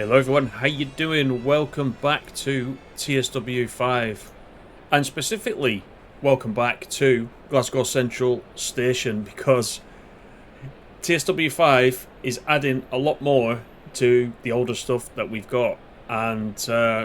Hello everyone, how you doing? Welcome back to TSW 5 and specifically welcome back to Glasgow Central Station, because TSW 5 is adding a lot more to the older stuff that we've got, and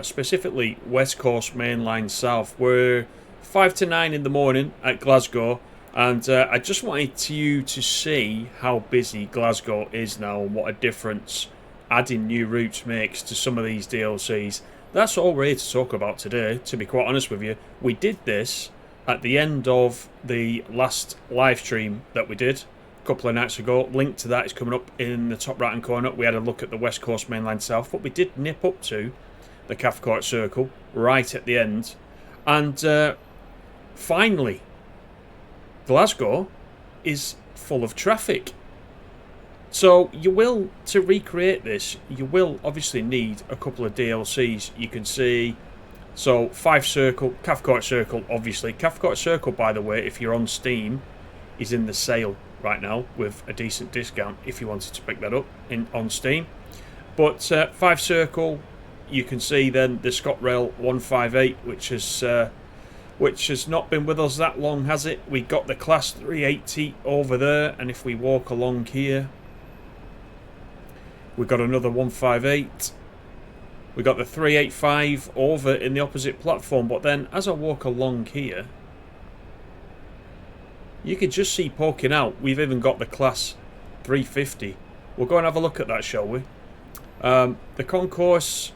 specifically West Coast Mainline South. We're 5 to 9 in the morning at Glasgow, and I just wanted you to see how busy Glasgow is now and what a difference adding new routes makes to some of these DLCs. That's all we're here to talk about today, to be quite honest with you. We did this at the end of the last live stream that we did a couple of nights ago. Link to that is coming up in the top right hand corner. We had a look at the West Coast Mainline South, but we did nip up to the Cathcart Circle right at the end. And finally, Glasgow is full of traffic. So to recreate this, you will obviously need a couple of DLCs. You can see, so 5 Circle, Cathcart Circle, obviously. Cathcart Circle, by the way, if you're on Steam, is in the sale right now with a decent discount if you wanted to pick that up on Steam. But 5 Circle, you can see then the ScotRail 158, which has not been with us that long, has it? We got the Class 380 over there, and if we walk along here, we got another 158. We got the 385 over in the opposite platform. But then as I walk along here, you can just see poking out, we've even got the Class 350. We'll go and have a look at that, shall we? The concourse,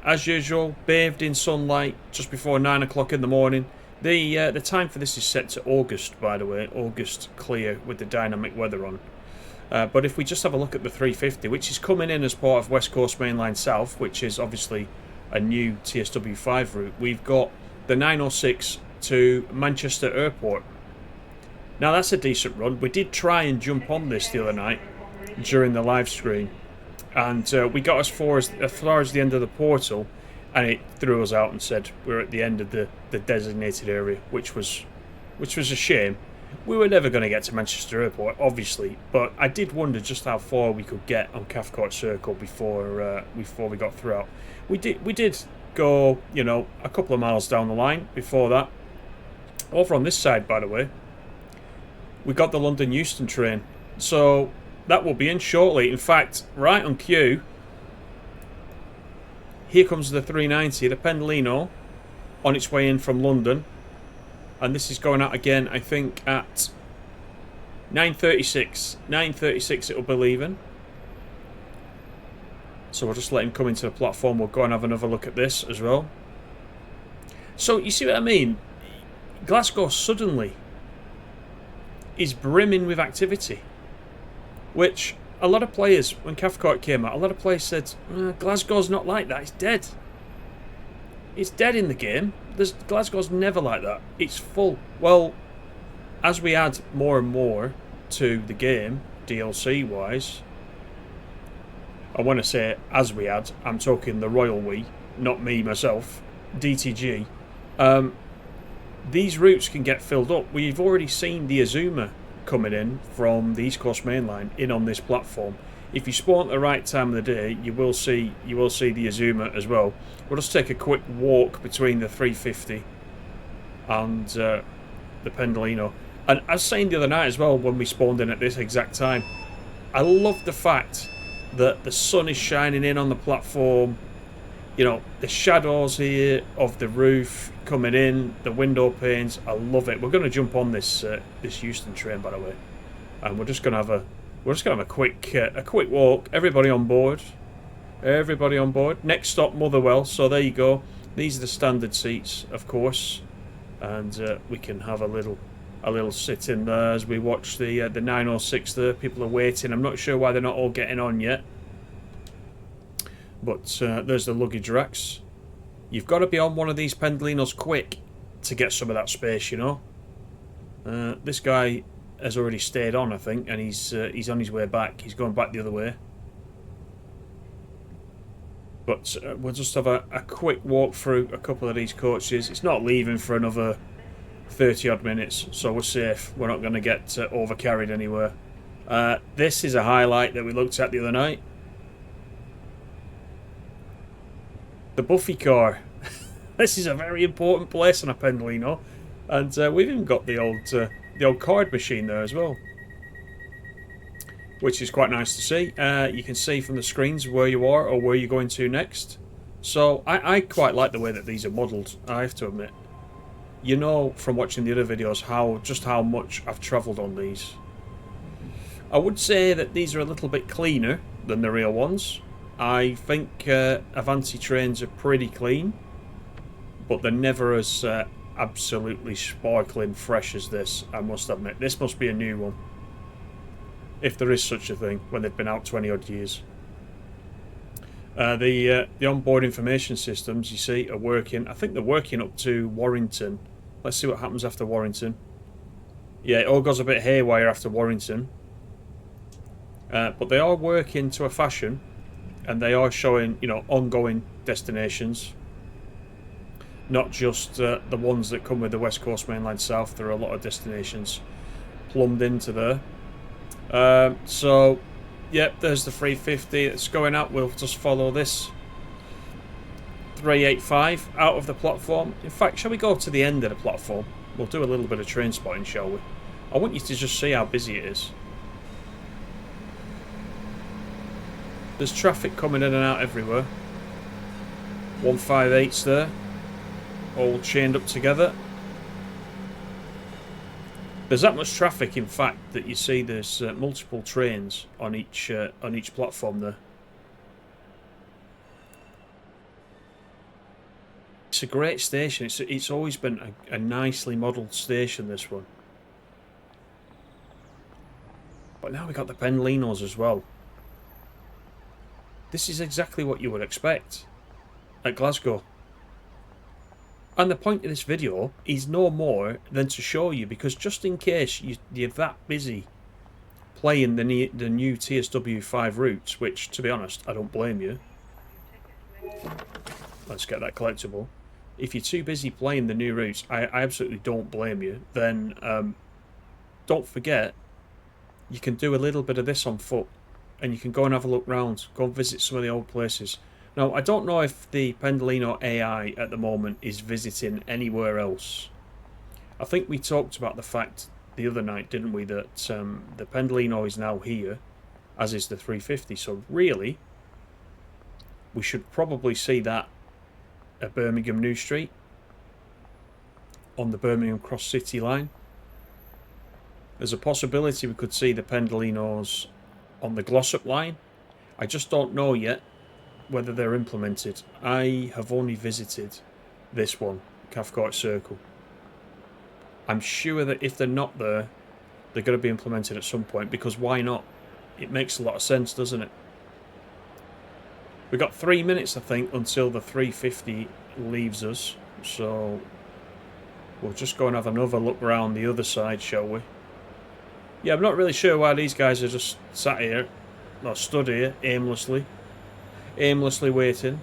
as usual, bathed in sunlight just before 9 o'clock in the morning. The time for this is set to August, by the way. August clear with the dynamic weather on. But if we just have a look at the 350, which is coming in as part of West Coast Mainline South, which is obviously a new TSW5 route, we've got the 906 to Manchester Airport. Now that's a decent run. We did try and jump on this the other night during the live stream, and we got as far as the end of the portal, and it threw us out and said we're at the end of the designated area, which was a shame. We were never going to get to Manchester Airport, obviously, but I did wonder just how far we could get on Cathcart Circle before we got through. We did go, a couple of miles down the line before that. Over on this side, by the way, we got the London Euston train, so that will be in shortly. In fact, right on cue, here comes the 390, the Pendolino, on its way in from London. And this is going out again, I think, at 9:36. 9:36 it'll be leaving. So we'll just let him come into the platform. We'll go and have another look at this as well. So you see what I mean? Glasgow suddenly is brimming with activity. Which a lot of players, when Cathcart came out, a lot of players said, Glasgow's not like that, it's dead. It's dead in the game. Glasgow's never like that. It's full. Well, as we add more and more to the game, DLC-wise, I want to say as we add, I'm talking the royal we, not me, myself, DTG. These routes can get filled up. We've already seen the Azuma coming in from the East Coast Mainline in on this platform. If you spawn at the right time of the day, you will see the Azuma as well. We'll just take a quick walk between the 350 and the Pendolino. And I was saying the other night as well, when we spawned in at this exact time, I love the fact that the sun is shining in on the platform. The shadows here of the roof coming in, the window panes. I love it. We're going to jump on this Euston train, by the way, and we're just going to have a quick walk. Everybody on board. Everybody on board. Next stop, Motherwell. So there you go. These are the standard seats, of course, and we can have a little sit in there as we watch the 906 there. People are waiting. I'm not sure why they're not all getting on yet. But there's the luggage racks. You've got to be on one of these Pendolinos quick to get some of that space, This guy has already stayed on, I think, and he's on his way back. He's going back the other way. But we'll just have a quick walk through a couple of these coaches. It's not leaving for another 30 odd minutes, so we're safe. We're not going to get overcarried anywhere. This is a highlight that we looked at the other night. The Buffy car. This is a very important place on a Pendolino. And we've even got the old card machine there as well, which is quite nice to see. You can see from the screens where you are or where you're going to next. So I quite like the way that these are modelled, I have to admit. You know from watching the other videos just how much I've travelled on these. I would say that these are a little bit cleaner than the real ones. I think Avanti trains are pretty clean, but they're never as absolutely sparkling fresh as this, I must admit. This must be a new one, if there is such a thing, when they've been out 20 odd years. The onboard information systems, you see, are working. I think they're working up to Warrington. Let's see what happens after Warrington. Yeah, it all goes a bit haywire after Warrington. But they are working to a fashion, and they are showing, you know, ongoing destinations. Not just the ones that come with the West Coast Mainline South. There are a lot of destinations plumbed into there. So, yep, there's the 350 that's going out. We'll just follow this 385 out of the platform. In fact, shall we go to the end of the platform? We'll do a little bit of train spotting, shall we? I want you to just see how busy it is. There's traffic coming in and out everywhere. 158's there, all chained up together. There's that much traffic, in fact, that you see there's multiple trains on each platform there. It's a great station. It's always been a nicely modelled station, this one. But now we got the Pendolinos as well. This is exactly what you would expect at Glasgow. And the point of this video is no more than to show you, because just in case you're that busy playing the new TSW5 routes, which, to be honest, I don't blame you. Let's get that collectible. If you're too busy playing the new routes, I absolutely don't blame you. Then don't forget, you can do a little bit of this on foot. And you can go and have a look round, go and visit some of the old places. Now, I don't know if the Pendolino AI at the moment is visiting anywhere else. I think we talked about the fact the other night, didn't we, that the Pendolino is now here, as is the 350. So really, we should probably see that at Birmingham New Street, on the Birmingham Cross City line. There's a possibility we could see the Pendolinos on the Glossop line. I just don't know yet whether they're implemented. I have only visited this one, Cathcart Circle. I'm sure that if they're not there, they're going to be implemented at some point, because why not? It makes a lot of sense, doesn't it? We've got 3 minutes, I think, until the 350 leaves us, so we'll just go and have another look around the other side, shall we? Yeah, I'm not really sure why these guys are just sat here, or stood here, aimlessly waiting.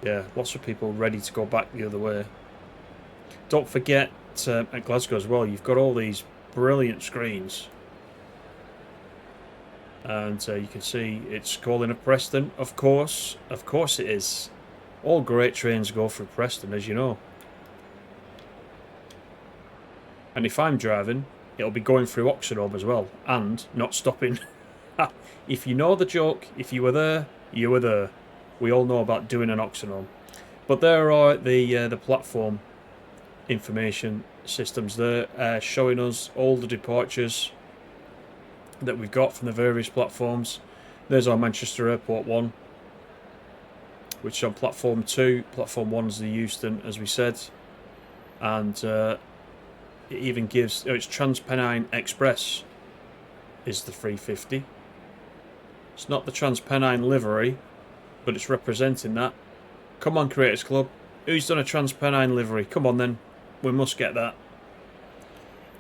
Yeah, lots of people ready to go back the other way. Don't forget, at Glasgow as well, you've got all these brilliant screens. And you can see it's calling up Preston, of course. Of course it is. All great trains go through Preston, as you know. And if I'm driving, it'll be going through Oxenholme as well, and not stopping. If you know the joke, if you were there, you were there. We all know about doing an Oxenholme. But there are the platform information systems there, showing us all the departures that we've got from the various platforms. There's our Manchester Airport one, which is on platform 2. Platform 1 is the Euston, as we said. And it even gives, it's Transpennine Express is the 350. It's not the Transpennine livery, but it's representing that. Come on, Creators Club. Who's done a Transpennine livery? Come on then. We must get that.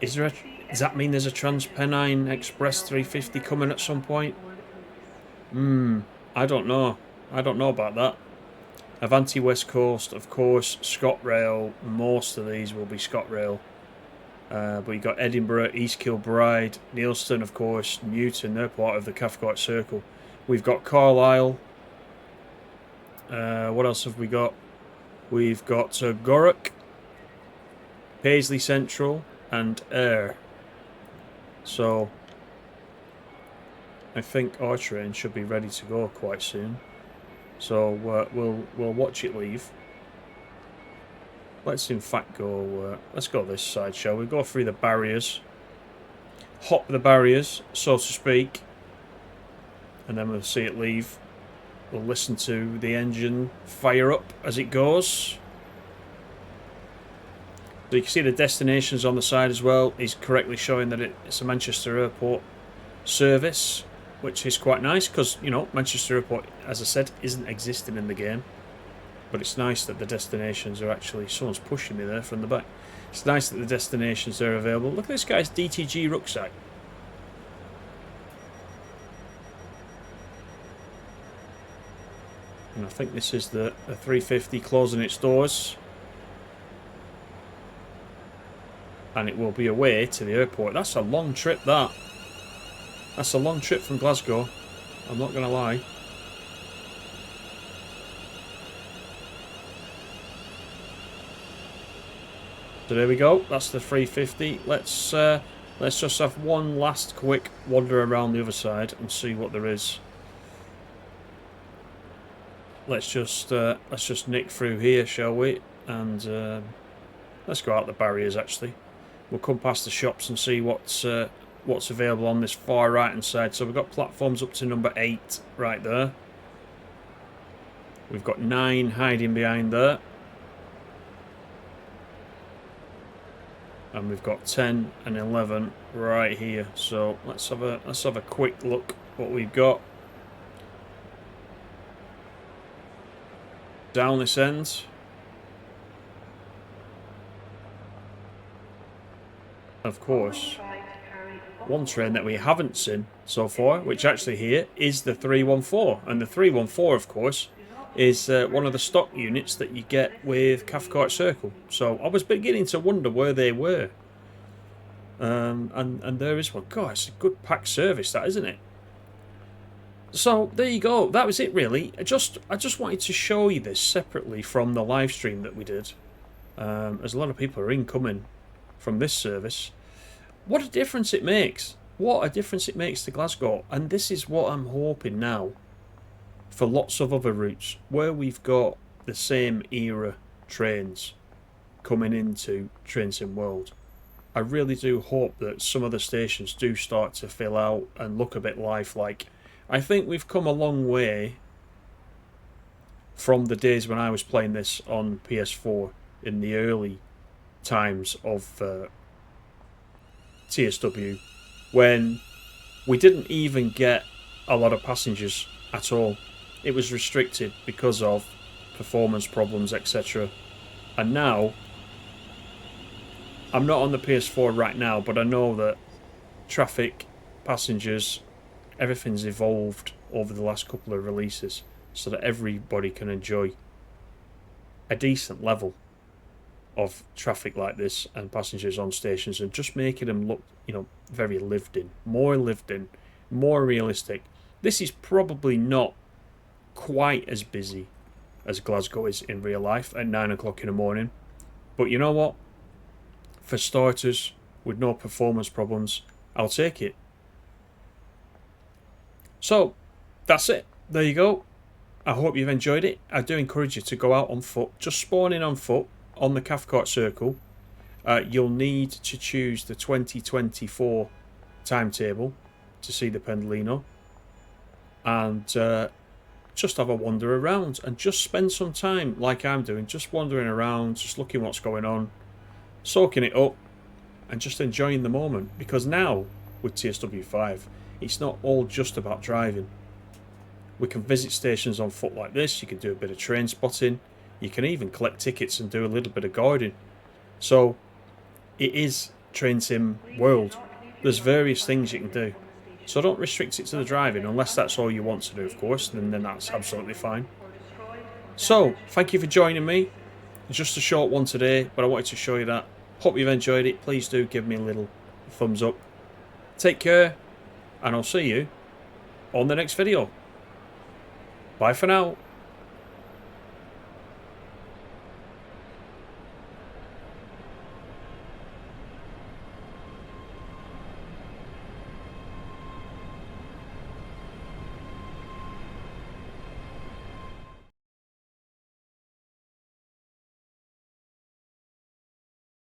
Is there a, does that mean there's a Transpennine Express 350 coming at some point? I don't know. I don't know about that. Avanti West Coast, of course. ScotRail. Most of these will be ScotRail. But you've got Edinburgh, East Kilbride, Neilston, of course, Newton. They're part of the Cathcart Circle. We've got Carlisle. What else have we got? We've got Gorick, Paisley Central, and Ayr. So I think our train should be ready to go quite soon. So we'll watch it leave. Let's in fact go. Let's go this side, shall we? Go through the barriers, hop the barriers, so to speak, and then we'll see it leave. We'll listen to the engine fire up as it goes. So you can see the destinations on the side as well is correctly showing that it's a Manchester Airport service, which is quite nice because, you know, Manchester Airport, as I said, isn't existing in the game. But it's nice that the destinations are actually... Someone's pushing me there from the back. It's nice that the destinations are available. Look at this guy's DTG rucksack. And I think this is the 350 closing its doors. And it will be away to the airport. That's a long trip, that. That's a long trip from Glasgow. I'm not going to lie. So there we go. That's the 350. Let's just have one last quick wander around the other side and see what there is. Let's just nick through here, shall we? And let's go out the barriers. Actually, we'll come past the shops and see what's available on this far right hand side. So we've got platforms up to number 8 right there. We've got 9 hiding behind there. And we've got 10 and 11 right here. So let's have a quick look what we've got. Down this end. Of course, one train that we haven't seen so far, which actually here is the 314. And the 314, of course, is one of the stock units that you get with Cathcart Circle. So I was beginning to wonder where they were. And there is one. God, it's a good packed service, that, isn't it? So there you go. That was it, really. I just wanted to show you this separately from the live stream that we did. As a lot of people are incoming from this service. What a difference it makes. What a difference it makes to Glasgow. And this is what I'm hoping now for lots of other routes where we've got the same era trains coming into Trainsim World. I really do hope that some of the stations do start to fill out and look a bit lifelike. I think we've come a long way from the days when I was playing this on PS4 in the early times of TSW, when we didn't even get a lot of passengers at all. It was restricted because of performance problems, etc. And now, I'm not on the PS4 right now, but I know that traffic, passengers, everything's evolved over the last couple of releases so that everybody can enjoy a decent level of traffic like this and passengers on stations, and just making them look, you know, very lived in, more realistic. This is probably not quite as busy as Glasgow is in real life at 9 o'clock in the morning, but you know what? For starters, with no performance problems, I'll take it. So, that's it. There you go. I hope you've enjoyed it. I do encourage you to go out on foot. Just spawn in on foot on the Cathcart Circle. You'll need to choose the 2024 timetable to see the Pendolino. And just have a wander around and just spend some time, like I'm doing, just wandering around, just looking what's going on, soaking it up, and just enjoying the moment. Because now, with TSW5, it's not all just about driving. We can visit stations on foot like this. You can do a bit of train spotting. You can even collect tickets and do a little bit of guiding. So it is Trainsim World. There's various things you can do. So don't restrict it to the driving unless that's all you want to do, of course. Then that's absolutely fine. So thank you for joining me. Just a short one today, but I wanted to show you that. Hope you've enjoyed it. Please do give me a little thumbs up. Take care, and I'll see you on the next video. Bye for now.